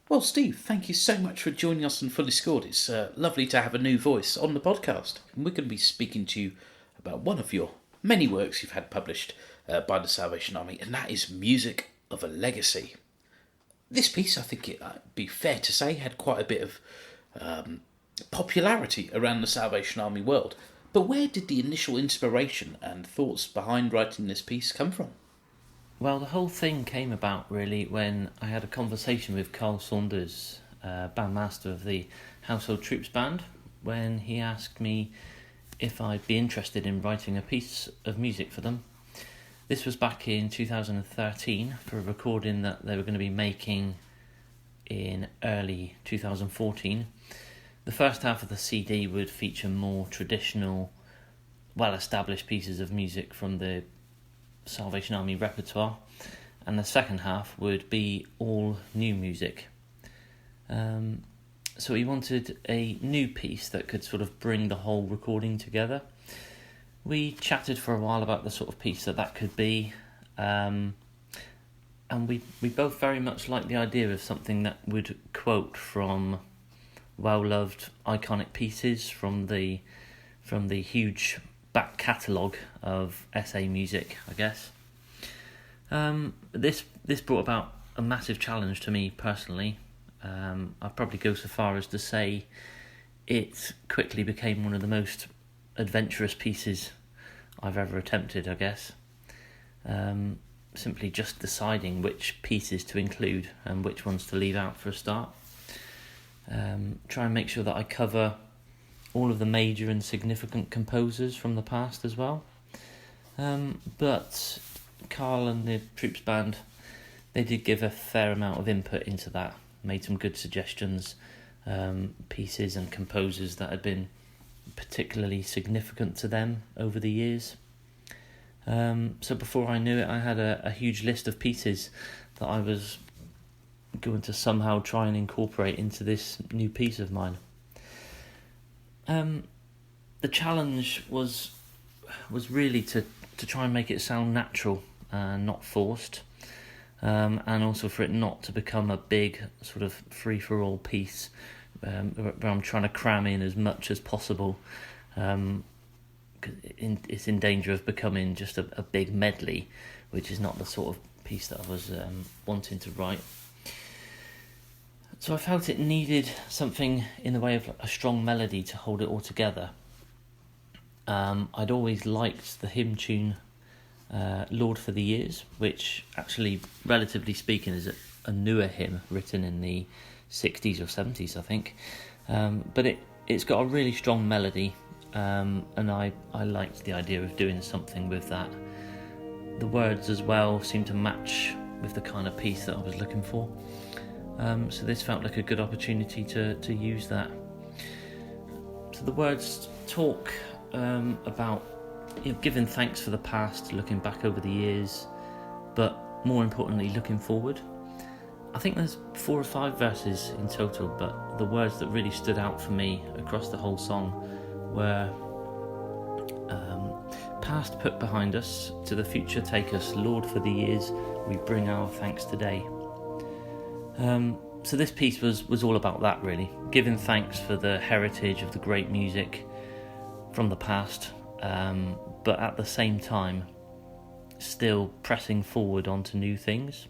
Well, Steve, thank you so much for joining us on Fully Scored. It's lovely to have a new voice on the podcast. And we're going to be speaking to you about one of your many works you've had published by the Salvation Army, and that is Music of a Legacy. This piece, I think it'd be fair to say, had quite a bit of popularity around the Salvation Army world. But where did the initial inspiration and thoughts behind writing this piece come from? Well, the whole thing came about really when I had a conversation with Carl Saunders, bandmaster of the Household Troops Band, when he asked me if I'd be interested in writing a piece of music for them. This was back in 2013 for a recording that they were going to be making in early 2014. The first half of the CD would feature more traditional, well-established pieces of music from the Salvation Army repertoire, and the second half would be all new music. So he wanted a new piece that could sort of bring the whole recording together. We chatted for a while about the sort of piece that could be, and we both very much liked the idea of something that would quote from well-loved iconic pieces from the huge back catalogue of SA music, I guess. This brought about a massive challenge to me personally. I'd probably go so far as to say it quickly became one of the most adventurous pieces I've ever attempted, I guess. Simply just deciding which pieces to include and which ones to leave out for a start. Try and make sure that I cover all of the major and significant composers from the past as well. But Carl and the Troops Band, they did give a fair amount of input into that, made some good suggestions, pieces and composers that had been particularly significant to them over the years. So before I knew it, I had a huge list of pieces that I was going to somehow try and incorporate into this new piece of mine. The challenge was really to try and make it sound natural and not forced, and also for it not to become a big sort of free-for-all piece where I'm trying to cram in as much as possible. It's in danger of becoming just a big medley, which is not the sort of piece that I was wanting to write. So I felt it needed something in the way of a strong melody to hold it all together. I'd always liked the hymn tune Lord for the Years, which actually, relatively speaking, is a newer hymn written in the 60s or 70s, I think. But it's got a really strong melody, and I liked the idea of doing something with that. The words as well seemed to match with the kind of piece that I was looking for. So this felt like a good opportunity to use that. So the words talk about giving thanks for the past, looking back over the years, but more importantly, looking forward. I think there's 4 or 5 verses in total, but the words that really stood out for me across the whole song were past put behind us, to the future take us, Lord for the years, we bring our thanks today. So this piece was all about that, really, giving thanks for the heritage of the great music from the past, but at the same time still pressing forward onto new things.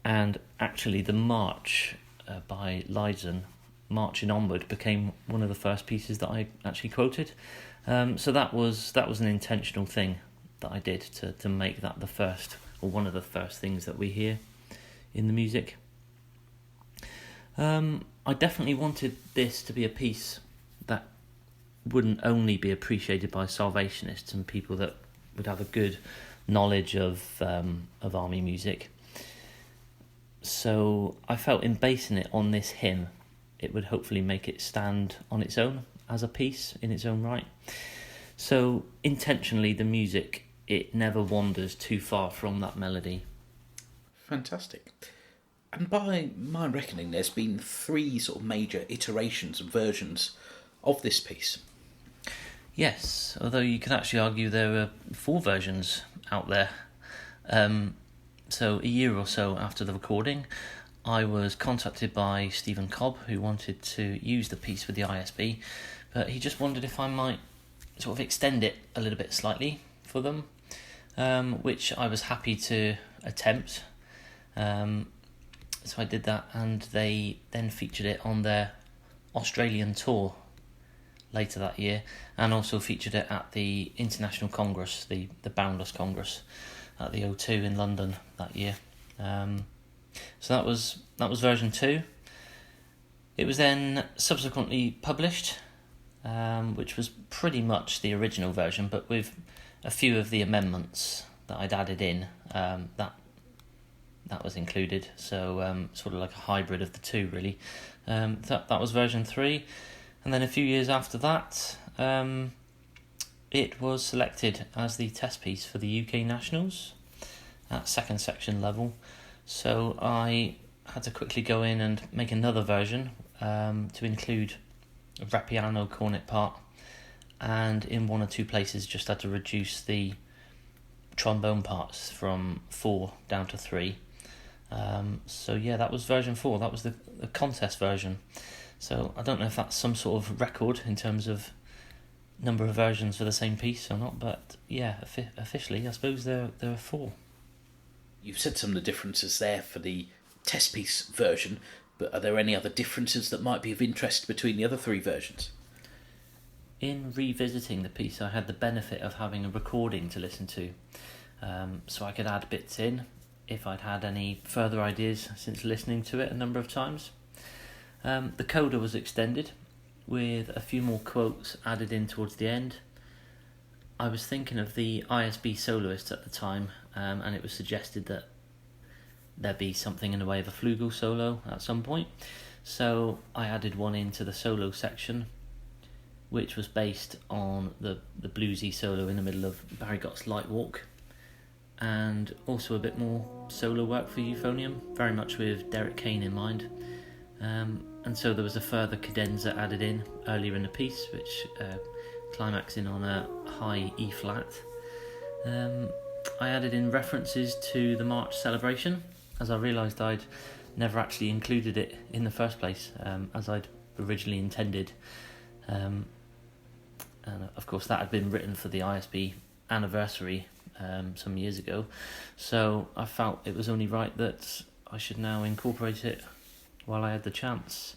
And actually the march by Leidsen, Marching Onward, became one of the first pieces that I actually quoted. So that was an intentional thing that I did to make that the first, or one of the first things that we hear in the music. I definitely wanted this to be a piece that wouldn't only be appreciated by Salvationists and people that would have a good knowledge of army music. So I felt in basing it on this hymn, it would hopefully make it stand on its own as a piece in its own right. So intentionally, the music, it never wanders too far from that melody. Fantastic. And by my reckoning, there's been 3 sort of major iterations and versions of this piece. Yes, although you could actually argue there are 4 versions out there. So a year or so after the recording, I was contacted by Stephen Cobb, who wanted to use the piece for the ISB, but he just wondered if I might sort of extend it a little bit slightly for them, which I was happy to attempt. So I did that, and they then featured it on their Australian tour later that year, and also featured it at the International Congress, the Boundless Congress at the O2 in London that year. So that was version 2. It was then subsequently published, which was pretty much the original version, but with a few of the amendments that I'd added in. That was included, so sort of like a hybrid of the two, really. That was version 3, and then a few years after that, it was selected as the test piece for the UK Nationals at second section level. So I had to quickly go in and make another version to include a Rappiano cornet part, and in one or two places just had to reduce the trombone parts from 4 down to 3. So yeah, that was version 4. That was the contest version. So I don't know if that's some sort of record in terms of number of versions for the same piece or not, but yeah, officially I suppose there are 4. You've said some of the differences there for the test piece version, but are there any other differences that might be of interest between the other 3 versions? In revisiting the piece, I had the benefit of having a recording to listen to, so I could add bits in if I'd had any further ideas since listening to it a number of times. The coda was extended with a few more quotes added in towards the end. I was thinking of the ISB soloist at the time, and it was suggested that there be something in the way of a flugel solo at some point, so I added one into the solo section, which was based on the bluesy solo in the middle of Barry Gott's Light Walk, and also a bit more solo work for euphonium, very much with Derek Kane in mind. And so there was a further cadenza added in earlier in the piece, which climaxing on a high E flat. I added in references to the March celebration, as I realised I'd never actually included it in the first place, as I'd originally intended. And of course that had been written for the ISB anniversary some years ago, so I felt it was only right that I should now incorporate it while I had the chance.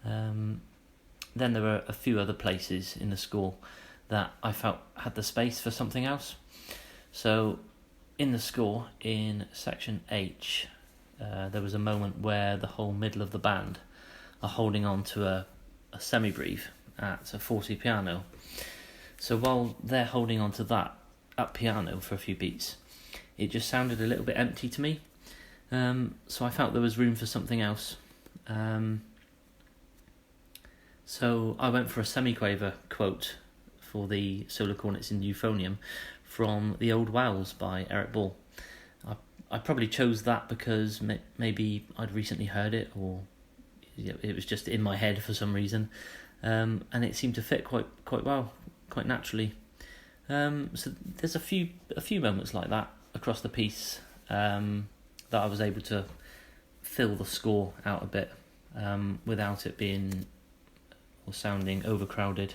Then there were a few other places in the score that I felt had the space for something else. So in the score, in section H, there was a moment where the whole middle of the band are holding on to a semi-breve at a forte piano. So while they're holding on to that at piano for a few beats, it just sounded a little bit empty to me. So I felt there was room for something else. So I went for a semiquaver quote for the solo cornets in euphonium from The Old Wows by Eric Ball. I probably chose that because maybe I'd recently heard it, or it was just in my head for some reason, and it seemed to fit quite well, quite naturally. So there's a few moments like that across the piece that I was able to fill the score out a bit without it being or sounding overcrowded.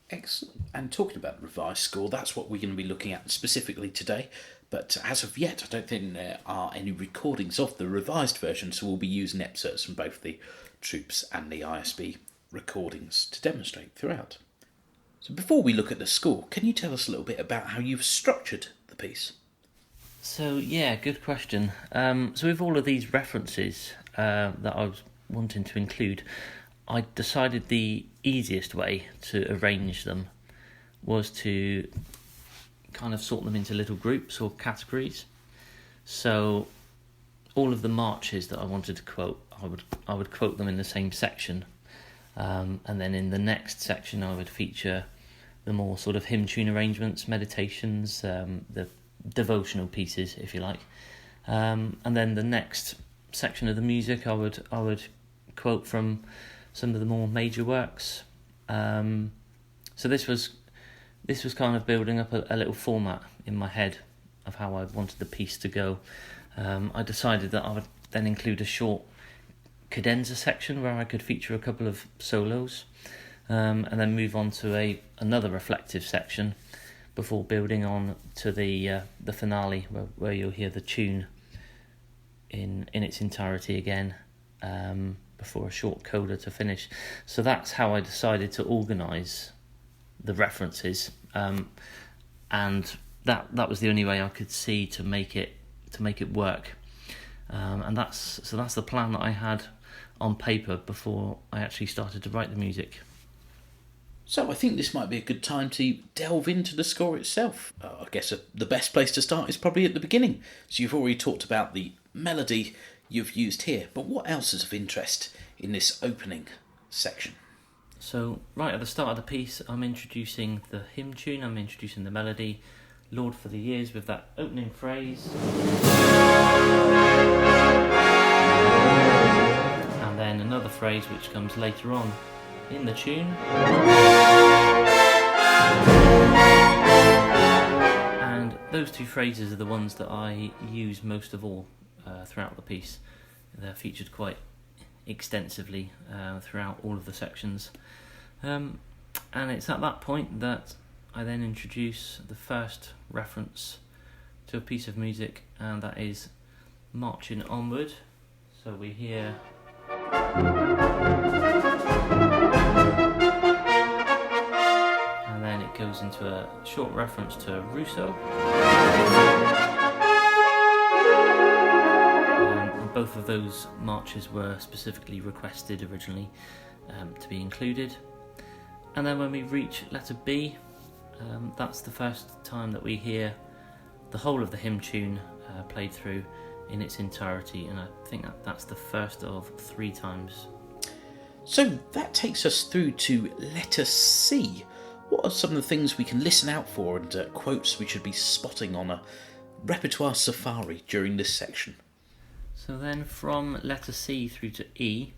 Excellent. And talking about the revised score, that's what we're going to be looking at specifically today. But as of yet, I don't think there are any recordings of the revised version, so we'll be using excerpts from both the Troops and the ISB recordings to demonstrate throughout. So before we look at the score, can you tell us a little bit about how you've structured the piece? So yeah, good question. So with all of these references that I was wanting to include, I decided the easiest way to arrange them was to kind of sort them into little groups or categories. So all of the marches that I wanted to quote, I would quote them in the same section, and then in the next section I would feature the more sort of hymn tune arrangements, meditations, the devotional pieces, if you like, and then the next section of the music I would quote from some of the more major works. So this was kind of building up a little format in my head of how I wanted the piece to go. I decided that then include a short cadenza section where I could feature a couple of solos, and then move on to another reflective section before building on to the finale where you'll hear the tune in its entirety again, before a short coda to finish. So that's how I decided to organise the references, and that was the only way I could see to make it work, and that's the plan that I had on paper before I actually started to write the music. So I think this might be a good time to delve into the score itself. I guess the best place to start is probably at the beginning. So you've already talked about the melody you've used here, but what else is of interest in this opening section? So right at the start of the piece, I'm introducing the hymn tune, I'm introducing the melody, Lord for the Years, with that opening phrase. And then another phrase which comes later on in the tune. And those two phrases are the ones that I use most of all throughout the piece. They're featured quite extensively throughout all of the sections. And it's at that point that I then introduce the first reference to a piece of music, and that is Marching Onward. So we hear... and then it goes into a short reference to Rousseau. And both of those marches were specifically requested originally to be included. And then when we reach letter B, that's the first time that we hear the whole of the hymn tune played through in its entirety, and I think that's the first of 3 times. So that takes us through to letter C. What are some of the things we can listen out for and quotes we should be spotting on a repertoire safari during this section? So then from letter C through to E,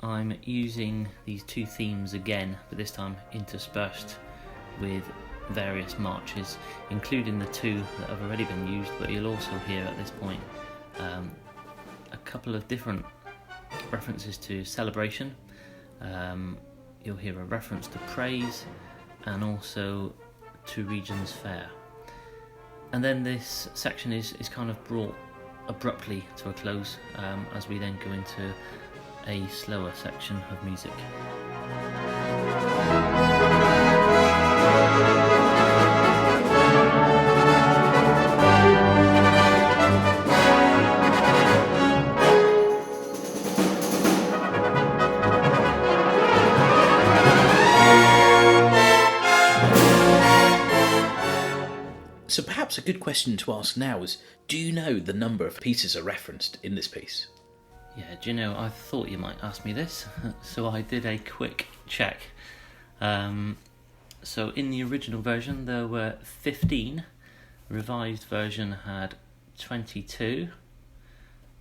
I'm using these 2 themes again, but this time interspersed with various marches, including the 2 that have already been used, but you'll also hear at this point a couple of different references to celebration. You'll hear a reference to praise and also to Regent's Fair. And then this section is kind of brought abruptly to a close as we then go into a slower section of music. So perhaps a good question to ask now is, do you know the number of pieces are referenced in this piece? Yeah, do you know, I thought you might ask me this, so I did a quick check. So in the original version there were 15, revised version had 22,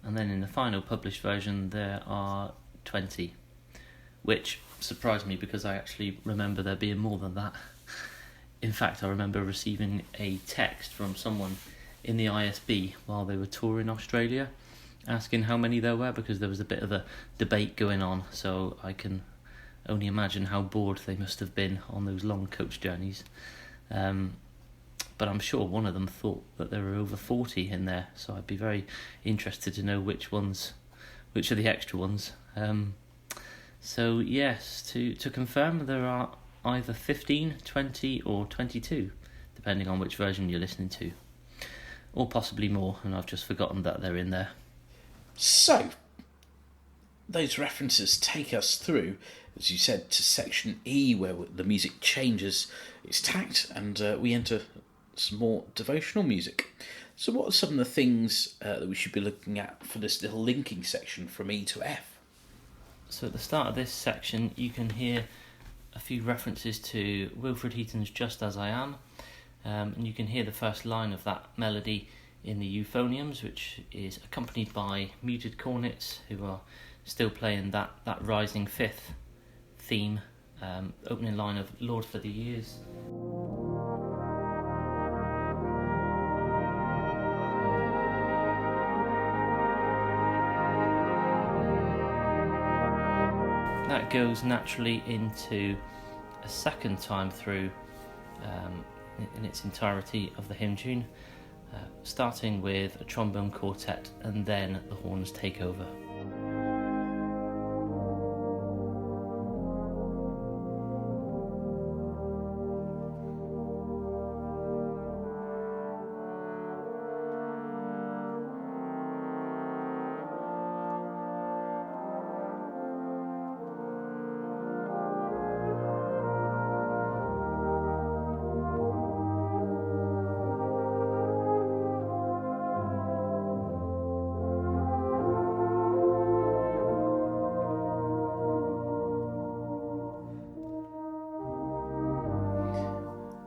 and then in the final published version there are 20, which surprised me because I actually remember there being more than that. In fact, I remember receiving a text from someone in the ISB while they were touring Australia, asking how many there were, because there was a bit of a debate going on, so I can only imagine how bored they must have been on those long coach journeys. But I'm sure one of them thought that there were over 40 in there, so I'd be very interested to know which are the extra ones. So yes, to confirm, there are either 15, 20 or 22, depending on which version you're listening to. Or possibly more, and I've just forgotten that they're in there. So, those references take us through, as you said, to section E, where the music changes its tact, and we enter some more devotional music. So what are some of the things that we should be looking at for this little linking section from E to F? So at the start of this section, you can hear a few references to Wilfred Heaton's Just As I Am, and you can hear the first line of that melody in the euphoniums, which is accompanied by muted cornets who are still playing that rising fifth theme, opening line of Lord for the Years. that goes naturally into a second time through in its entirety of the hymn tune, starting with a trombone quartet and then the horns take over.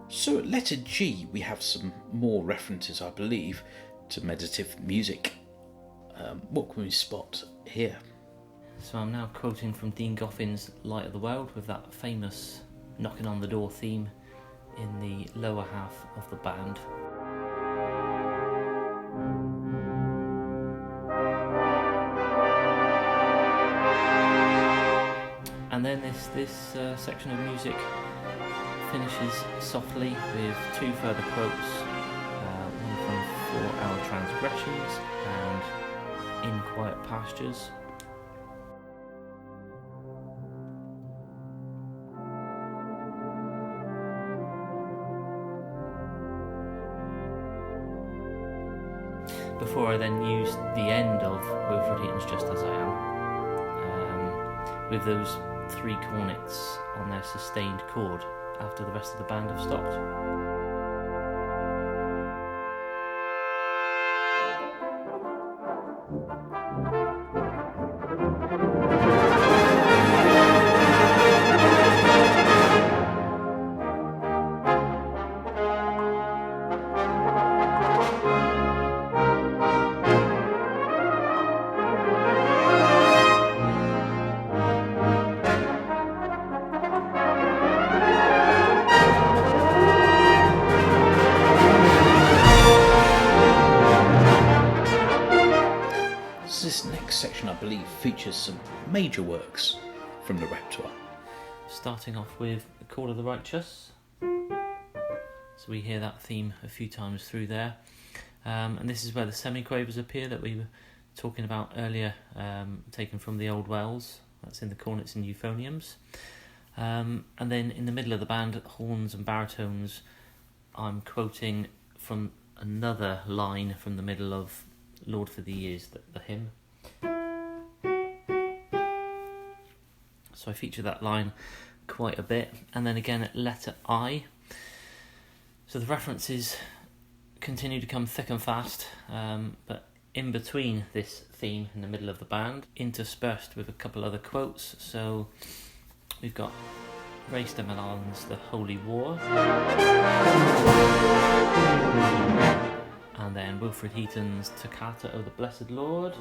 So at letter G we have some more references, I believe, to meditative music. What can we spot here? So I'm now quoting from Dean Goffin's Light of the World with that famous knocking on the door theme in the lower half of the band. And then this section of music finishes softly with two further quotes, one from For Our Transgressions and In Quiet Pastures. Before I then used the end of Wilfred Heaton's Just As I Am, with those three cornets on their sustained chord after the rest of the band have stopped. This next section, I believe, features some major works from the repertoire. Starting off with The Call of the Righteous. So we hear that theme a few times through there. And this is where the semiquavers appear that we were talking about earlier, taken from the Old Wells. That's in the cornets and euphoniums. And then in the middle of the band, horns and baritones, I'm quoting from another line from the middle of Lord for the Years, the hymn. So I feature that line quite a bit. And then again at letter I. So the references continue to come thick and fast, but in between this theme in the middle of the band, interspersed with a couple other quotes. So we've got Ray Stemelman's The Holy War, and then Wilfred Heaton's Toccata O the Blessed Lord,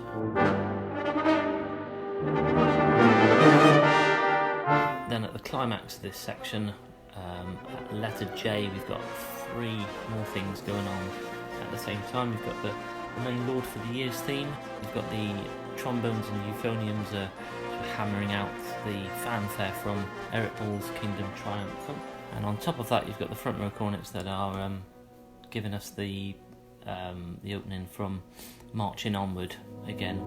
then at the climax of this section, at letter J, we've got three more things going on at the same time. We've got the main Lord for the Years theme, we've got the trombones and euphoniums hammering out the fanfare from Eric Ball's Kingdom Triumphant, and on top of that you've got the front row cornets that are giving us the opening from Marching Onward again.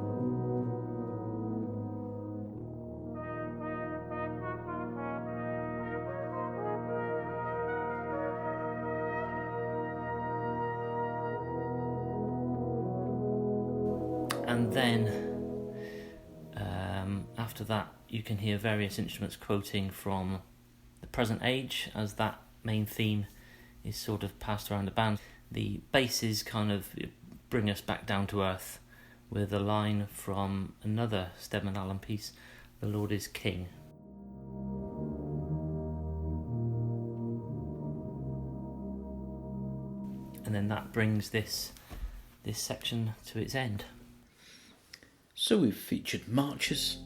And then after that you can hear various instruments quoting from the present age as that main theme is sort of passed around the band. The basses kind of bring us back down to earth with a line from another Stedman Allen piece, The Lord is King. And then that brings this section to its end. So we've featured marches,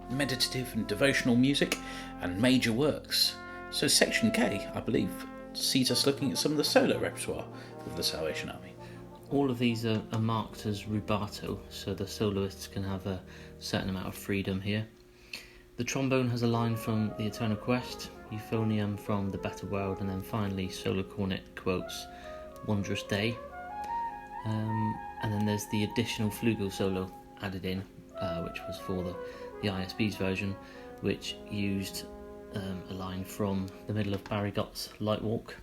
meditative and devotional music, and major works. So section K, I believe, sees us looking at some of the solo repertoire of the Salvation Army. All of these are marked as rubato, so the soloists can have a certain amount of freedom here. The trombone has a line from The Eternal Quest, euphonium from The Better World, and then finally solo cornet quotes Wondrous Day. And then there's the additional flugel solo added in, which was for the ISB's version, which used a line from the middle of Barry Gott's Light Walk.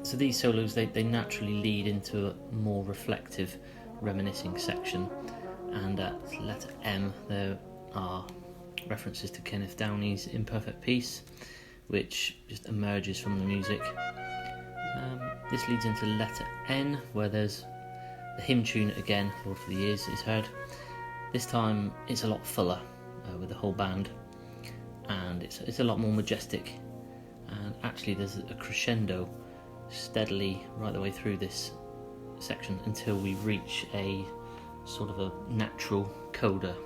So these solos, they naturally lead into a more reflective, reminiscing section, and at letter M there are references to Kenneth Downey's Imperfect Peace, which just emerges from the music. This leads into letter N, where there's the hymn tune again, Lord for the Years, is heard. This time it's a lot fuller with the whole band, and it's a lot more majestic, and actually there's a crescendo steadily right the way through this section until we reach a sort of a natural coda.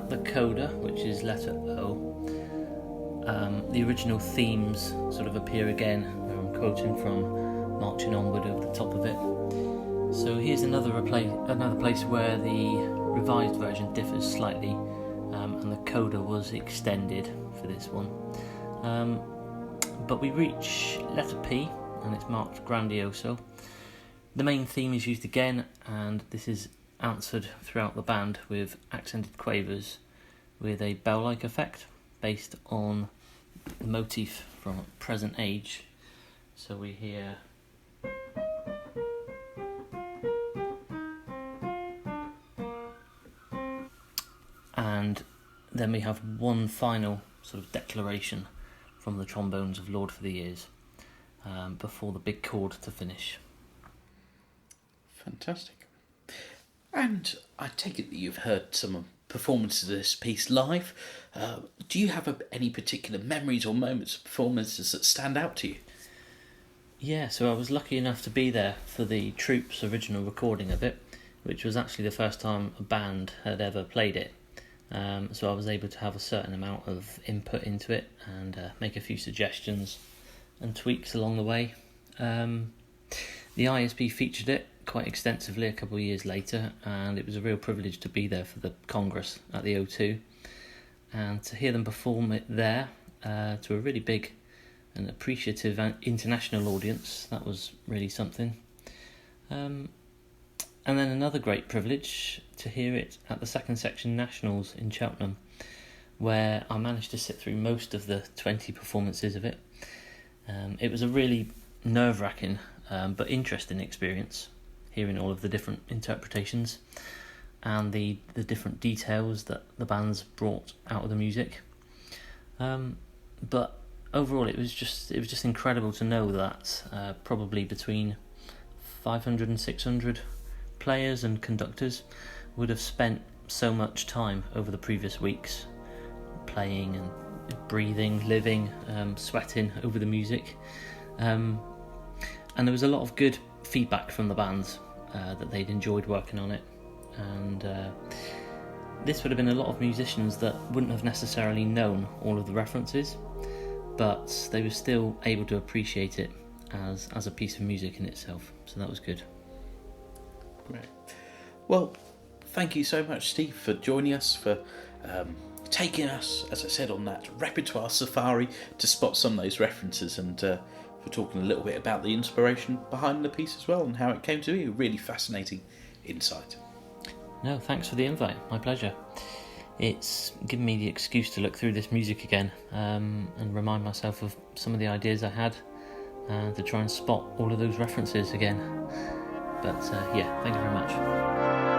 The coda, which is letter O, the original themes sort of appear again, where I'm quoting from Marching Onward over the top of it. So here's another place where the revised version differs slightly, and the coda was extended for this one. But we reach letter P, and it's marked Grandioso. The main theme is used again, and this is answered throughout the band with accented quavers with a bell-like effect based on the motif from Present Age. So we hear and then we have one final sort of declaration from the trombones of Lord for the Years before the big chord to finish. Fantastic. And I take it that you've heard some performances of this piece live. Do you have any particular memories or moments of performances that stand out to you? Yeah, so I was lucky enough to be there for the Troop's original recording of it, which was actually the first time a band had ever played it. So I was able to have a certain amount of input into it and make a few suggestions and tweaks along the way. The ISB featured it quite extensively a couple of years later, and it was a real privilege to be there for the Congress at the O2 and to hear them perform it there to a really big and appreciative international audience. That was really something. And then another great privilege to hear it at the Second Section Nationals in Cheltenham, where I managed to sit through most of the 20 performances of it. It was a really nerve-wracking but interesting experience, hearing all of the different interpretations and the different details that the bands brought out of the music. But overall, it was just incredible to know that probably between 500 and 600 players and conductors would have spent so much time over the previous weeks playing and breathing, living, sweating over the music. And there was a lot of good feedback from the bands that they'd enjoyed working on it, and this would have been a lot of musicians that wouldn't have necessarily known all of the references, but they were still able to appreciate it as a piece of music in itself, so that was good. Great. Well, thank you so much, Steve, for joining us, for taking us, as I said, on that repertoire safari to spot some of those references, and for talking a little bit about the inspiration behind the piece as well and how it came to be. A really fascinating insight. No, thanks for the invite. My pleasure. It's given me the excuse to look through this music again and remind myself of some of the ideas I had to try and spot all of those references again. But yeah, thank you very much.